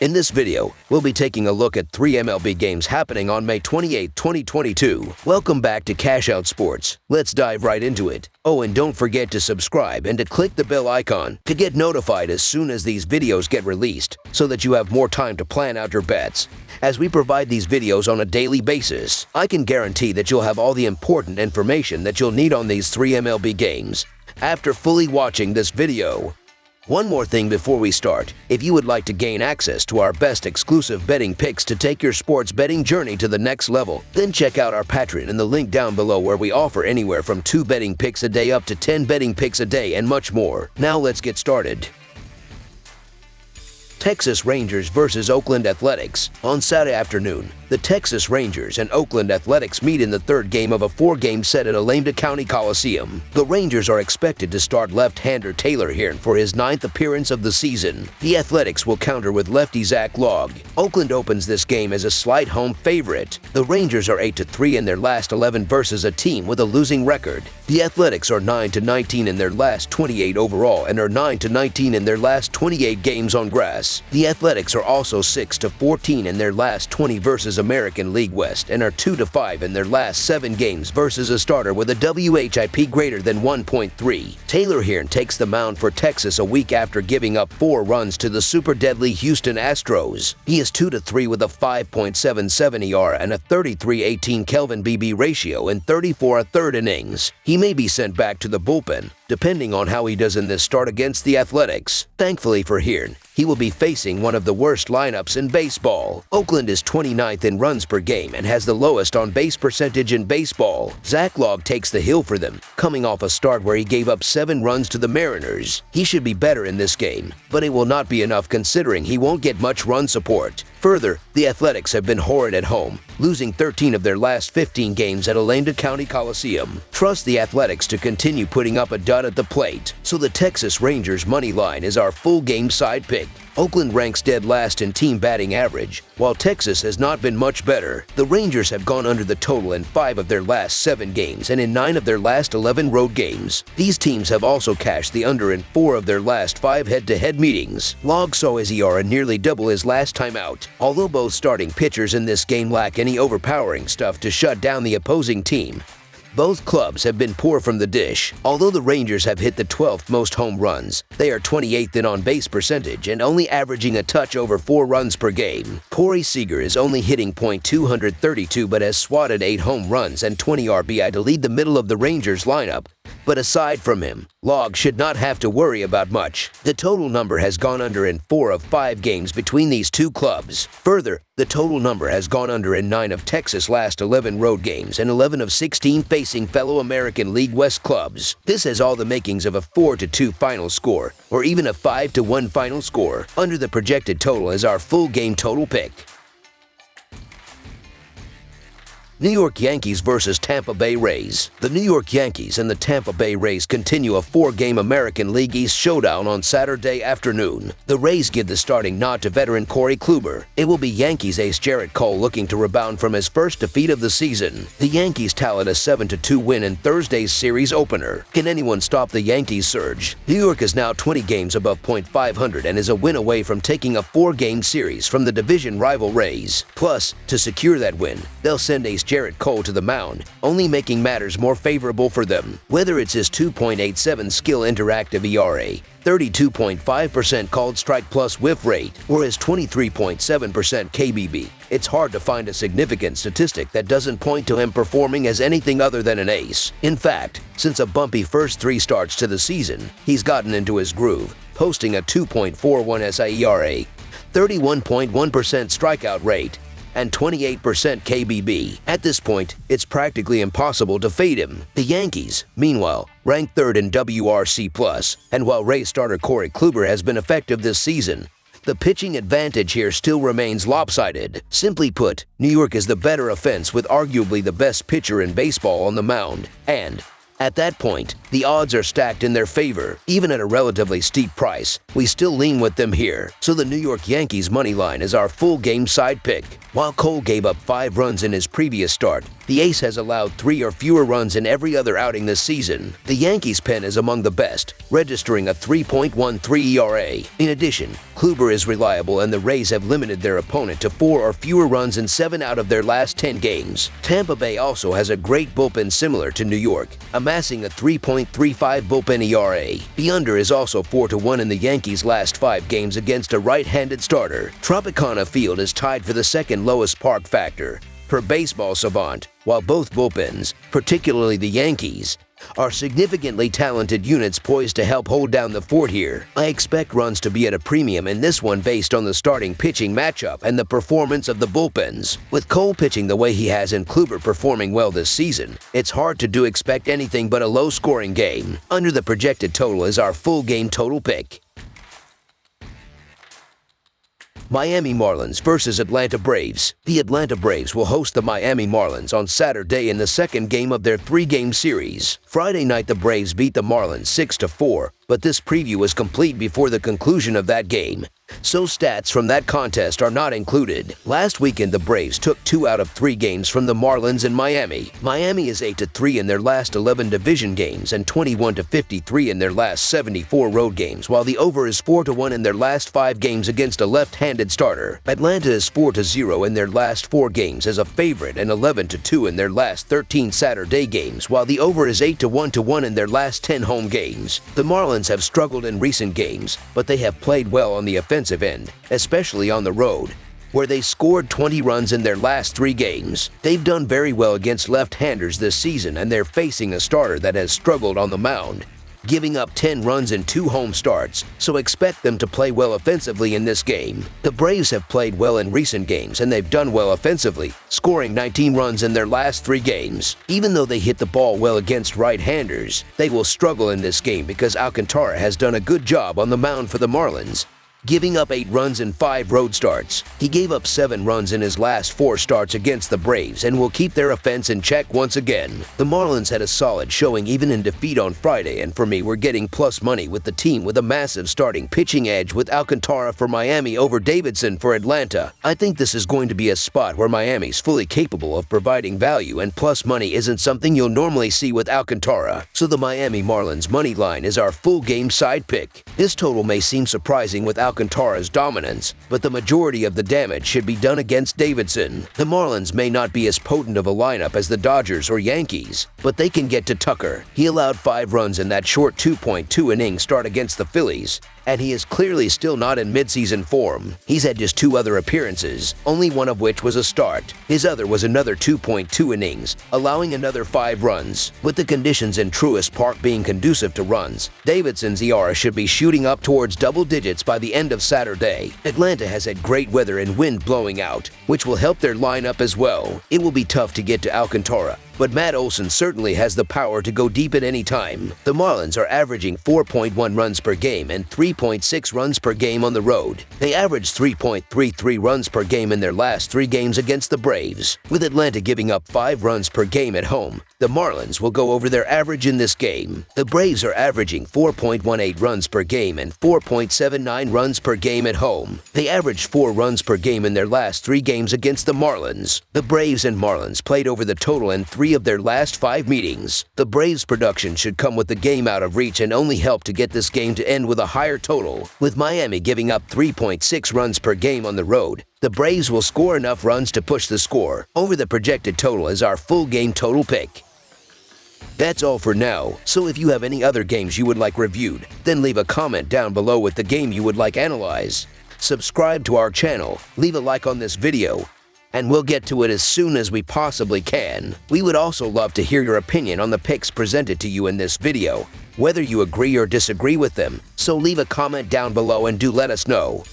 In this video, we'll be taking a look at 3 MLB games happening on May 28, 2022. Welcome back to Cash Out Sports. Let's dive right into it. Oh, and don't forget to subscribe and to click the bell icon to get notified as soon as these videos get released so that you have more time to plan out your bets. As we provide these videos on a daily basis, I can guarantee that you'll have all the important information that you'll need on these 3 MLB games after fully watching this video. One more thing before we start. If you would like to gain access to our best exclusive betting picks to take your sports betting journey to the next level, then check out our Patreon in the link down below, where we offer anywhere from 2 betting picks a day up to 10 betting picks a day and much more. Now let's get started. Texas Rangers versus Oakland Athletics. On Saturday afternoon, the Texas Rangers and Oakland Athletics meet in the third game of a 4-game set at Alameda County Coliseum. The Rangers are expected to start left-hander Taylor Hearn for his 9th appearance of the season. The Athletics will counter with lefty Zach Logg. Oakland opens this game as a slight home favorite. The Rangers are 8-3 in their last 11 versus a team with a losing record. The Athletics are 9-19 in their last 28 overall and are 9-19 in their last 28 games on grass. The Athletics are also 6-14 in their last 20 versus American League West and are 2-5 in their last 7 games versus a starter with a WHIP greater than 1.3. Taylor Hearn takes the mound for Texas a week after giving up 4 runs to the super deadly Houston Astros. He is 2-3 with a 5.77 ERA and a 33-18 Kelvin BB ratio in 34 1/3 innings. He may be sent back to the bullpen, depending on how he does in this start against the Athletics. Thankfully for Hearn, he will be facing one of the worst lineups in baseball. Oakland is 29th in runs per game and has the lowest on-base percentage in baseball. Zach Logg takes the hill for them, coming off a start where he gave up 7 runs to the Mariners. He should be better in this game, but it will not be enough considering he won't get much run support. Further, the Athletics have been horrid at home, losing 13 of their last 15 games at Alameda County Coliseum. Trust the Athletics to continue putting up a dud at the plate, so the Texas Rangers money line is our full game side pick. Oakland ranks dead last in team batting average, while Texas has not been much better. The Rangers have gone under the total in 5 of their last 7 games and in 9 of their last 11 road games. These teams have also cashed the under in 4 of their last 5 head-to-head meetings. Logg saw his ERA nearly double his last time out. Although both starting pitchers in this game lack any overpowering stuff to shut down the opposing team, both clubs have been poor from the dish. Although the Rangers have hit the 12th most home runs, they are 28th in on-base percentage and only averaging a touch over 4 runs per game. Corey Seager is only hitting .232 but has swatted 8 home runs and 20 RBI to lead the middle of the Rangers lineup. But aside from him, Logg should not have to worry about much. The total number has gone under in 4 of 5 games between these two clubs. Further, the total number has gone under in 9 of Texas' last 11 road games and 11 of 16 facing fellow American League West clubs. This has all the makings of a 4-2 final score, or even a 5-1 final score. Under the projected total is our full game total pick. New York Yankees versus Tampa Bay Rays. The New York Yankees and the Tampa Bay Rays continue a 4-game American League East showdown on Saturday afternoon. The Rays give the starting nod to veteran Corey Kluber. It will be Yankees ace Jarrett Cole looking to rebound from his first defeat of the season. The Yankees tallied a 7-2 win in Thursday's series opener. Can anyone stop the Yankees surge? New York is now 20 games above .500 and is a win away from taking a 4-game series from the division rival Rays. Plus, to secure that win, they'll send ace Jarrett Cole to the mound, only making matters more favorable for them. Whether it's his 2.87 skill interactive ERA, 32.5% called strike plus whiff rate, or his 23.7% KBB, it's hard to find a significant statistic that doesn't point to him performing as anything other than an ace. In fact, since a bumpy first 3 starts to the season, he's gotten into his groove, posting a 2.41 SIERA, 31.1% strikeout rate, and 28% KBB. At this point, it's practically impossible to fade him. The Yankees, meanwhile, rank 3rd in WRC+, and while Rays starter Corey Kluber has been effective this season, the pitching advantage here still remains lopsided. Simply put, New York is the better offense with arguably the best pitcher in baseball on the mound, and at that point, the odds are stacked in their favor. Even at a relatively steep price, we still lean with them here, so the New York Yankees money line is our full game side pick. While Cole gave up 5 runs in his previous start, The ace has allowed 3 or fewer runs in every other outing this season. The Yankees' pen is among the best, registering a 3.13 ERA. In addition, Kluber is reliable and the Rays have limited their opponent to 4 or fewer runs in 7 out of their last 10 games. Tampa Bay also has a great bullpen similar to New York, amassing a 3.35 bullpen ERA. The under is also 4-1 in the Yankees' last 5 games against a right-handed starter. Tropicana Field is tied for the second lowest park factor per Baseball Savant, while both bullpens, particularly the Yankees, are significantly talented units poised to help hold down the fort here. I expect runs to be at a premium in this one based on the starting pitching matchup and the performance of the bullpens. With Cole pitching the way he has and Kluber performing well this season, it's hard to expect anything but a low-scoring game. Under the projected total is our full game total pick. Miami Marlins versus Atlanta Braves. The Atlanta Braves will host the Miami Marlins on Saturday in the second game of their 3-game series. Friday night the Braves beat the Marlins 6-4, but this preview is complete before the conclusion of that game, so stats from that contest are not included. Last weekend the Braves took 2 out of 3 games from the Marlins in Miami. Miami is 8-3 in their last 11 division games and 21-53 in their last 74 road games, while the over is 4-1 in their last 5 games against a left-handed starter. Atlanta is 4-0 in their last 4 games as a favorite and 11-2 in their last 13 Saturday games, while the over is 8-1 in their last 10 home games. The Marlins have struggled in recent games, but they have played well on the offensive end, especially on the road, where they scored 20 runs in their last 3 games. They've done very well against left-handers this season, and they're facing a starter that has struggled on the mound, giving up 10 runs in 2 home starts, so expect them to play well offensively in this game. The Braves have played well in recent games and they've done well offensively, scoring 19 runs in their last 3 games. Even though they hit the ball well against right-handers, they will struggle in this game because Alcantara has done a good job on the mound for the Marlins, giving up 8 runs in 5 road starts. He gave up 7 runs in his last 4 starts against the Braves and will keep their offense in check once again. The Marlins had a solid showing even in defeat on Friday, and for me we're getting plus money with the team with a massive starting pitching edge with Alcantara for Miami over Davidson for Atlanta. I think this is going to be a spot where Miami's fully capable of providing value, and plus money isn't something you'll normally see with Alcantara. So the Miami Marlins money line is our full game side pick. This total may seem surprising with Alcantara's dominance, but the majority of the damage should be done against Davidson. The Marlins may not be as potent of a lineup as the Dodgers or Yankees, but they can get to Tucker. He allowed 5 runs in that short 2.2 inning start against the Phillies, and he is clearly still not in midseason form. He's had just 2 other appearances, only one of which was a start. His other was another 2.2 innings, allowing another 5 runs. With the conditions in Truist Park being conducive to runs, Davidson's ERA should be shooting up towards double digits by the end of Saturday. Atlanta has had great weather and wind blowing out, which will help their lineup as well. It will be tough to get to Alcantara, but Matt Olson certainly has the power to go deep at any time. The Marlins are averaging 4.1 runs per game and 3.6 runs per game on the road. They averaged 3.33 runs per game in their last 3 games against the Braves. With Atlanta giving up 5 runs per game at home, the Marlins will go over their average in this game. The Braves are averaging 4.18 runs per game and 4.79 runs per game at home. They averaged 4 runs per game in their last 3 games against the Marlins. The Braves and Marlins played over the total in 3 of their last 5 meetings. The Braves' production should come with the game out of reach and only help to get this game to end with a higher total. With Miami giving up 3.6 runs per game on the road, the Braves will score enough runs to push the score over the projected total as our full game total pick. That's all for now, so if you have any other games you would like reviewed, then leave a comment down below with the game you would like analyzed. Subscribe to our channel, leave a like on this video, and we'll get to it as soon as we possibly can. We would also love to hear your opinion on the picks presented to you in this video, whether you agree or disagree with them, so leave a comment down below and do let us know.